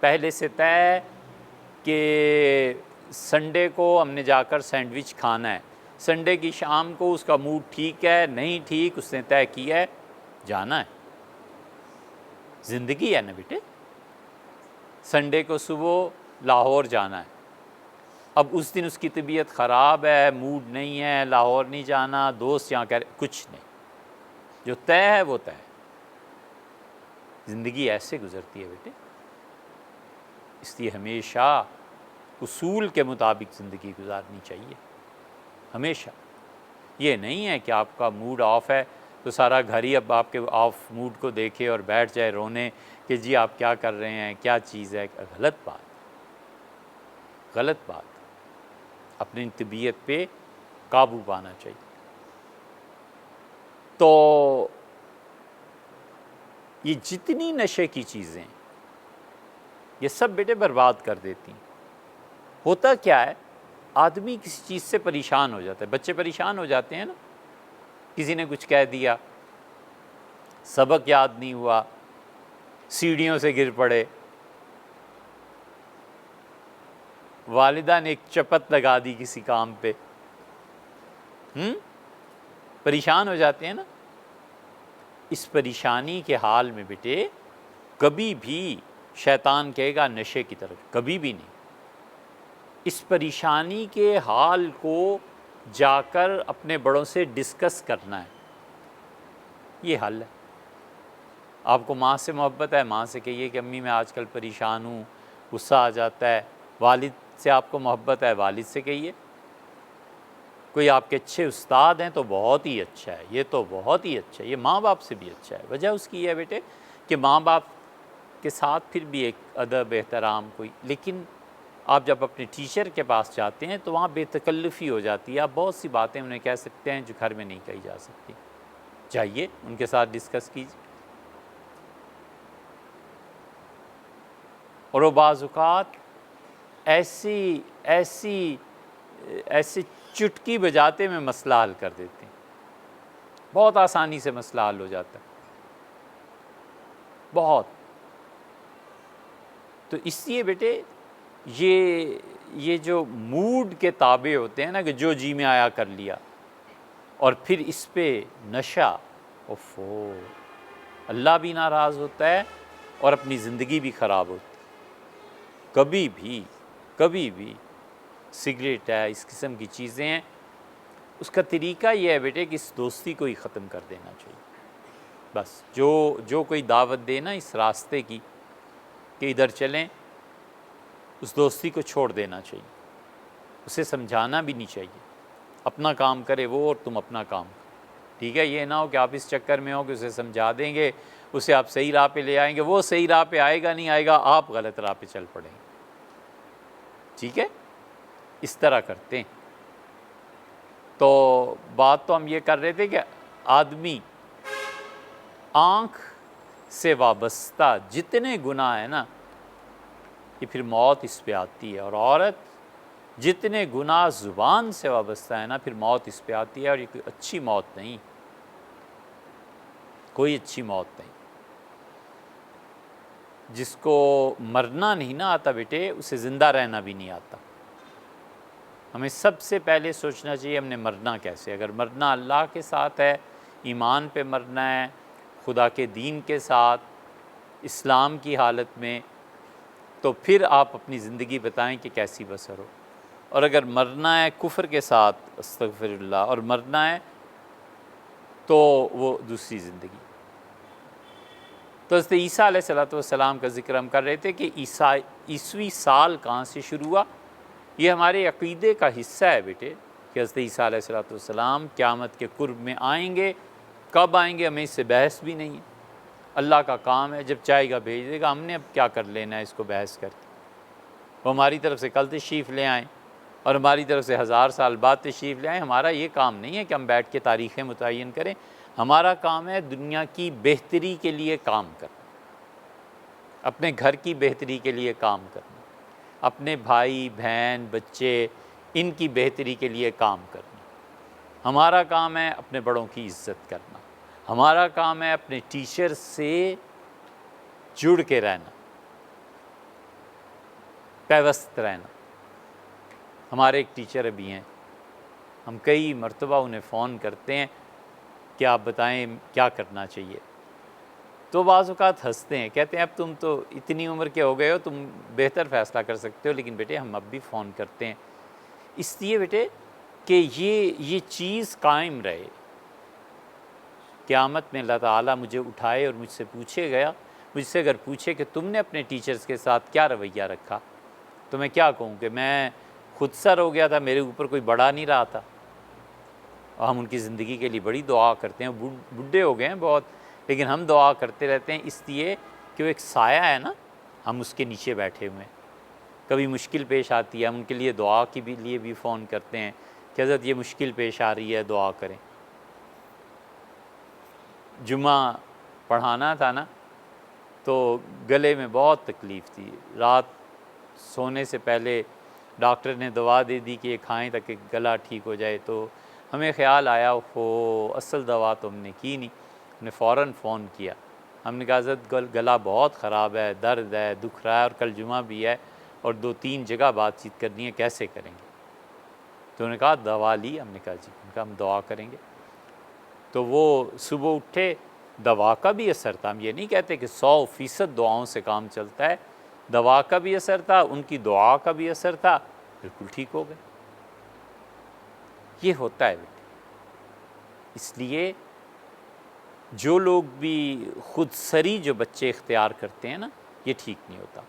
پہلے سے طے کہ سنڈے کو ہم نے جا کر سینڈوچ کھانا ہے، سنڈے کی شام کو اس کا موڈ ٹھیک ہے نہیں ٹھیک، اس نے طے کیا ہے جانا ہے۔ زندگی ہے نا بیٹے، سنڈے کو صبح لاہور جانا ہے، اب اس دن اس کی طبیعت خراب ہے، موڈ نہیں ہے، لاہور نہیں جانا، دوست یہاں کہہ رہے، کچھ نہیں، جو طے ہے وہ طے ہے۔ زندگی ایسے گزرتی ہے بیٹے، اس لیے ہمیشہ اصول کے مطابق زندگی گزارنی چاہیے، ہمیشہ۔ یہ نہیں ہے کہ آپ کا موڈ آف ہے تو سارا گھر ہی اب آپ کے آف موڈ کو دیکھے اور بیٹھ جائے رونے کہ جی آپ کیا کر رہے ہیں، کیا چیز ہے۔ غلط بات، غلط بات۔ اپنی طبیعت پہ قابو پانا چاہیے۔ تو یہ جتنی نشے کی چیزیں یہ سب بیٹے برباد کر دیتی ہیں۔ ہوتا کیا ہے، آدمی کسی چیز سے پریشان ہو جاتا ہے، بچے پریشان ہو جاتے ہیں نا، کسی نے کچھ کہہ دیا، سبق یاد نہیں ہوا، سیڑھیوں سے گر پڑے، والدہ نے ایک چپت لگا دی کسی کام پہ، پریشان ہو جاتے ہیں نا۔ اس پریشانی کے حال میں بیٹے کبھی بھی شیطان کہے گا نشے کی طرف، کبھی بھی نہیں۔ اس پریشانی کے حال کو جا کر اپنے بڑوں سے ڈسکس کرنا ہے، یہ حل ہے۔ آپ کو ماں سے محبت ہے، ماں سے کہیے کہ امی میں آج کل پریشان ہوں، غصہ آ جاتا ہے۔ والد سے آپ کو محبت ہے، والد سے کہیے۔ کوئی آپ کے اچھے استاد ہیں تو بہت ہی اچھا ہے، یہ تو بہت ہی اچھا ہے، یہ ماں باپ سے بھی اچھا ہے۔ وجہ اس کی یہ ہے بیٹے کہ ماں باپ کے ساتھ پھر بھی ایک ادب احترام کوئی، لیکن آپ جب اپنے ٹیچر کے پاس جاتے ہیں تو وہاں بے تکلفی ہو جاتی ہے، آپ بہت سی باتیں انہیں کہہ سکتے ہیں جو گھر میں نہیں کہی جا سکتی۔ جائیے ان کے ساتھ ڈسکس کیجیے۔ اور وہ بعض اوقات ایسی چٹکی بجاتے میں مسئلہ حل کر دیتے ہیں، بہت آسانی سے مسئلہ حل ہو جاتا ہے، بہت۔ تو اس لیے بیٹے یہ جو موڈ کے تابع ہوتے ہیں نا، کہ جو جی میں آیا کر لیا، اور پھر اس پہ نشہ، اوفو، اللہ بھی ناراض ہوتا ہے اور اپنی زندگی بھی خراب ہوتی ہے۔ کبھی بھی سگریٹ ہے، اس قسم کی چیزیں ہیں، اس کا طریقہ یہ ہے بیٹے کہ اس دوستی کو ہی ختم کر دینا چاہیے۔ بس جو کوئی دعوت دے نا اس راستے کی کہ ادھر چلیں، اس دوستی کو چھوڑ دینا چاہیے، اسے سمجھانا بھی نہیں چاہیے۔ اپنا کام کرے وہ اور تم اپنا کام کرو، ٹھیک ہے؟ یہ نہ ہو کہ آپ اس چکر میں ہو کہ اسے سمجھا دیں گے، اسے آپ صحیح راہ پہ لے آئیں گے، وہ صحیح راہ پہ آئے گا نہیں آئے گا، آپ غلط راہ پہ چل پڑیں گے، ٹھیک ہے؟ اس طرح کرتے ہیں۔ تو بات تو ہم یہ کر رہے تھے کہ آدمی آنکھ سے وابستہ جتنے گناہ ہیں نا، یہ پھر موت اس پہ آتی ہے، اور عورت جتنے گناہ زبان سے وابستہ ہے نا، پھر موت اس پہ آتی ہے، اور یہ کوئی اچھی موت نہیں، کوئی اچھی موت نہیں۔ جس کو مرنا نہیں نہ آتا بیٹے، اسے زندہ رہنا بھی نہیں آتا۔ ہمیں سب سے پہلے سوچنا چاہیے ہم نے مرنا کیسے۔ اگر مرنا اللہ کے ساتھ ہے، ایمان پہ مرنا ہے، خدا کے دین کے ساتھ، اسلام کی حالت میں، تو پھر آپ اپنی زندگی بتائیں کہ کیسی بسر ہو۔ اور اگر مرنا ہے کفر کے ساتھ، استغفر اللہ، اور مرنا ہے تو وہ دوسری زندگی۔ تو حضرت عیسیٰ علیہ السلام کا ذکر ہم کر رہے تھے کہ عیسوی سال کہاں سے شروع ہوا۔ یہ ہمارے عقیدے کا حصہ ہے بیٹے کہ حضرت عیسیٰ علیہ السلام قیامت کے قرب میں آئیں گے۔ کب آئیں گے ہمیں اس سے بحث بھی نہیں ہے، اللہ کا کام ہے، جب چاہے گا بھیج دے گا، ہم نے اب کیا کر لینا ہے اس کو بحث کر کے۔ وہ ہماری طرف سے کل تشریف لے آئیں اور ہماری طرف سے 1000 سال بعد تشریف لے آئیں، ہمارا یہ کام نہیں ہے کہ ہم بیٹھ کے تاریخیں متعین کریں۔ ہمارا کام ہے دنیا کی بہتری کے لیے کام کرنا، اپنے گھر کی بہتری کے لیے کام کرنا، اپنے بھائی بہن بچے ان کی بہتری کے لیے کام کرنا۔ ہمارا کام ہے اپنے بڑوں کی عزت کرنا، ہمارا کام ہے اپنے ٹیچر سے جڑ کے رہنا، پیوست رہنا۔ ہمارے ایک ٹیچر ابھی ہیں، ہم کئی مرتبہ انہیں فون کرتے ہیں کہ آپ بتائیں کیا کرنا چاہیے، تو بعض اوقات ہنستے ہیں، کہتے ہیں اب تم تو اتنی عمر کے ہو گئے ہو، تم بہتر فیصلہ کر سکتے ہو، لیکن بیٹے ہم اب بھی فون کرتے ہیں اس لیے بیٹے کہ یہ چیز قائم رہے۔ قیامت میں اللہ تعالیٰ مجھے اٹھائے اور مجھ سے پوچھے گیا، مجھ سے اگر پوچھے کہ تم نے اپنے ٹیچرز کے ساتھ کیا رویہ رکھا، تو میں کیا کہوں کہ میں خود سر ہو گیا تھا، میرے اوپر کوئی بڑا نہیں رہا تھا۔ اور ہم ان کی زندگی کے لیے بڑی دعا کرتے ہیں، بڈھے ہو گئے ہیں بہت، لیکن ہم دعا کرتے رہتے ہیں اس لیے کہ وہ ایک سایہ ہے نا، ہم اس کے نیچے بیٹھے ہوئے ہیں۔ کبھی مشکل پیش آتی ہے، ہم ان کے لیے دعا کے لیے بھی فون کرتے ہیں کہ حضرت یہ مشکل پیش آ رہی ہے، دعا کریں۔ جمعہ پڑھانا تھا نا، تو گلے میں بہت تکلیف تھی، رات سونے سے پہلے ڈاکٹر نے دوا دے دی کہ یہ کھائیں تاکہ گلا ٹھیک ہو جائے، تو ہمیں خیال آیا اصل دوا تو ہم نے کی نہیں، نے فوراً فون کیا. ہم نے کہا حضرت گلا بہت خراب ہے، درد ہے، دکھ رہا ہے، اور کل جمعہ بھی ہے اور 2-3 جگہ بات چیت کرنی ہے، کیسے کریں گے؟ تو انہوں نے کہا دوا لی. ہم نے کہا جی. ان کا ہم دعا کریں گے. تو وہ صبح اٹھے، دوا کا بھی اثر تھا. ہم یہ نہیں کہتے کہ 100% دعاؤں سے کام چلتا ہے، دوا کا بھی اثر تھا، ان کی دعا کا بھی اثر تھا، بالکل ٹھیک ہو گئے. یہ ہوتا ہے بیٹے. اس لیے جو لوگ بھی خود سری جو بچے اختیار کرتے ہیں نا، یہ ٹھیک نہیں ہوتا.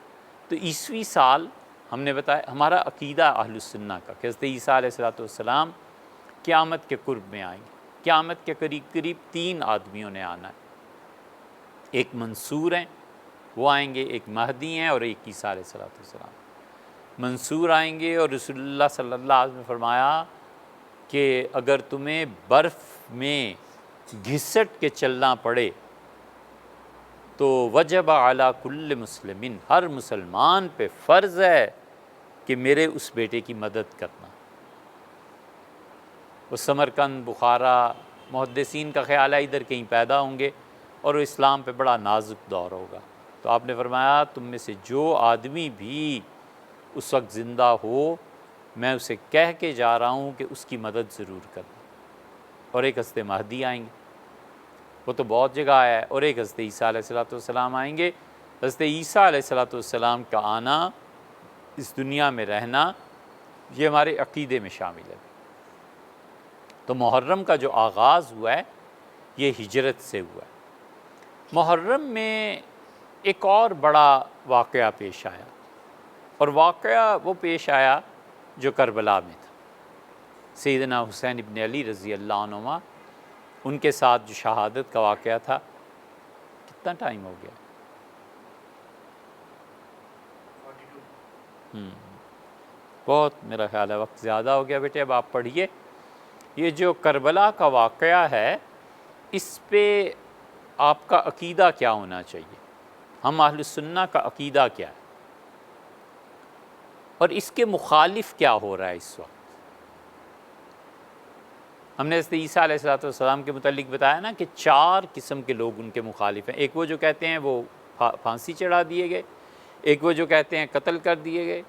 تو 21 سال ہم نے بتایا ہمارا عقیدہ اہل السنہ کا کہ حضرت عیسیٰ علیہ السلام قیامت کے قرب میں آئیں گے. قیامت کے قریب 3 آدمیوں نے آنا ہے. ایک منصور ہیں، وہ آئیں گے، ایک مہدی ہیں، اور ایک عیسیٰ علیہ السلام. منصور آئیں گے، اور رسول اللہ صلی اللہ علیہ وسلم نے فرمایا کہ اگر تمہیں برف میں گھسٹ کے چلنا پڑے تو وجب علی کل مسلمین، ہر مسلمان پہ فرض ہے کہ میرے اس بیٹے کی مدد کرنا. وہ سمرقند، بخارا، محدثین کا خیال ہے ادھر کہیں پیدا ہوں گے، اور وہ اسلام پہ بڑا نازک دور ہوگا. تو آپ نے فرمایا تم میں سے جو آدمی بھی اس وقت زندہ ہو، میں اسے کہہ کے جا رہا ہوں کہ اس کی مدد ضرور کرنا. اور ایک حضرت مہدی آئیں گے، وہ تو بہت جگہ آیا ہے، اور ایک حضرت عیسیٰ علیہ السلام آئیں گے. حضرت عیسیٰ علیہ السلام کا آنا، اس دنیا میں رہنا، یہ ہمارے عقیدے میں شامل ہے. تو محرم کا جو آغاز ہوا ہے یہ ہجرت سے ہوا ہے. محرم میں ایک اور بڑا واقعہ پیش آیا، اور واقعہ وہ پیش آیا جو کربلا میں تھا. سیدنا حسین ابن علی رضی اللہ عنہما، ان کے ساتھ جو شہادت کا واقعہ تھا. کتنا ٹائم ہو گیا؟ بہت، میرا خیال ہے وقت زیادہ ہو گیا بیٹے. اب آپ پڑھیے. یہ جو کربلا کا واقعہ ہے، اس پہ آپ کا عقیدہ کیا ہونا چاہیے؟ ہم اہل السنہ کا عقیدہ کیا ہے، اور اس کے مخالف کیا ہو رہا ہے اس وقت؟ ہم نے حضرت عیسیٰ علیہ السلام کے متعلق بتایا نا کہ 4 قسم کے لوگ ان کے مخالف ہیں. ایک وہ جو کہتے ہیں وہ پھانسی چڑھا دیے گئے، ایک وہ جو کہتے ہیں قتل کر دیے گئے،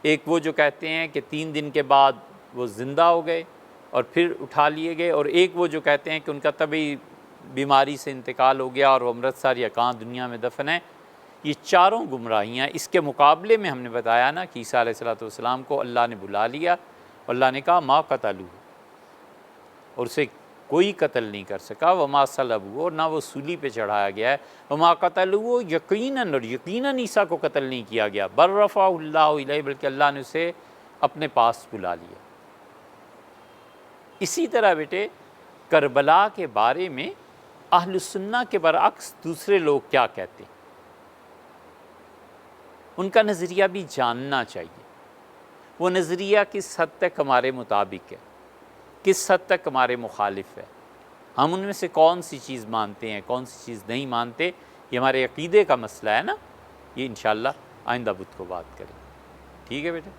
ایک وہ جو کہتے ہیں کہ 3 دن کے بعد وہ زندہ ہو گئے اور پھر اٹھا لیے گئے، اور ایک وہ جو کہتے ہیں کہ ان کا طبی بیماری سے انتقال ہو گیا اور وہ امرتسر یا کہاں دنیا میں دفن ہے. یہ چاروں گمراہیاں. اس کے مقابلے میں ہم نے بتایا نا کہ عیسیٰ علیہ السلام کو اللہ نے بلا لیا، اللہ نے کہا ما قتلوہ، اور اسے کوئی قتل نہیں کر سکا. وما صلبوہ، اور نہ وہ سولی پہ چڑھایا گیا ہے. وما قتلوہ، یقیناً، اور یقیناً عیسیٰ کو قتل نہیں کیا گیا. بل رفعہ اللہ الیہ، بلکہ اللہ نے اسے اپنے پاس بلا لیا. اسی طرح بیٹے کربلا کے بارے میں اہل السنہ کے برعکس دوسرے لوگ کیا کہتے ہیں، ان کا نظریہ بھی جاننا چاہیے. وہ نظریہ کس حد تک ہمارے مطابق ہے، کس حد تک ہمارے مخالف ہے، ہم ان میں سے کون سی چیز مانتے ہیں، کون سی چیز نہیں مانتے. یہ ہمارے عقیدے کا مسئلہ ہے نا. یہ انشاءاللہ آئندہ بدھ کو بات کریں. ٹھیک ہے بیٹے.